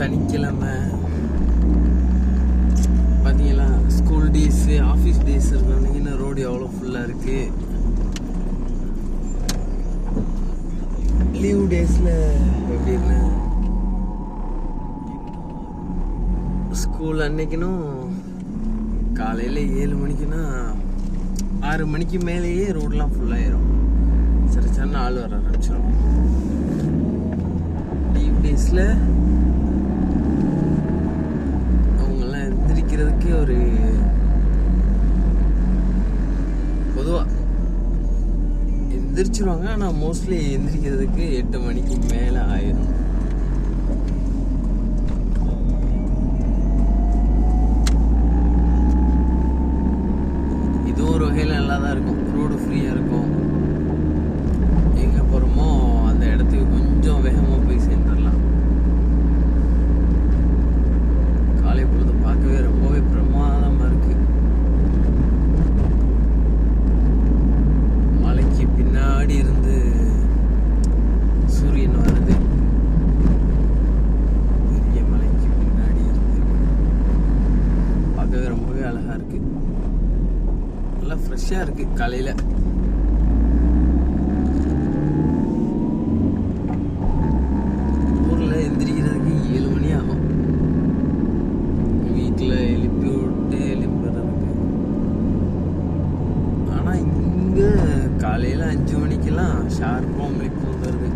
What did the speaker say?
சனிக்கிழமை பார்த்தீங்களா, school days office days இருந்தீங்கன்னா ரோடு எவ்வளோ ஃபுல்லாக இருக்குது. லீவ் டேஸில் எப்படின்னு ஸ்கூல் அன்னைக்குன்னும் காலையில் 7 மணிக்குன்னா 6 மணிக்கு மேலேயே ரோடெலாம் ஃபுல்லாகிடும். சரி சார் ஆள் வர ஆரம்பிச்சிடும். லீவ் டேஸில் அவங்கெல்லாம் எந்திரிக்கிறதுக்கு ஒரு பொதுவாக எந்திரிச்சிருவாங்க. ஆனால் மோஸ்ட்லி எந்திரிக்கிறதுக்கு 8 மணிக்கு மேலே ஆயிடும். இதுவும் ஒரு வகையில் நல்லா தான் இருக்கும். ரோடு ஃப்ரீயாக இருக்கும். எங்கே போகிறோமோ அந்த இடத்துக்கு கொஞ்சம் வேகமாக போய் சேர்ந்துடலாம். காலை பொழுது பார்க்கவே ரொம்பவே பிரமாதமாக இருக்குது. மலைக்கு பின்னாடி இருந்து சூரியன் வருது. பெரிய மலைக்கு பின்னாடி இருந்து பார்க்கவே ரொம்பவே அழகாக இருக்குது. நல்லா ஃப்ரெஷ்ஷாக இருக்குது காலையில். ஊரில் எந்திரிக்கிறதுக்கு 7 மணி ஆகும். வீட்டில் எழுப்பி விட்டு எழுப்புறதுக்கு. ஆனால் இங்கே காலையில் 5 மணிக்கெல்லாம் ஷார்ப்பாக முழிப்பு வந்துடுது.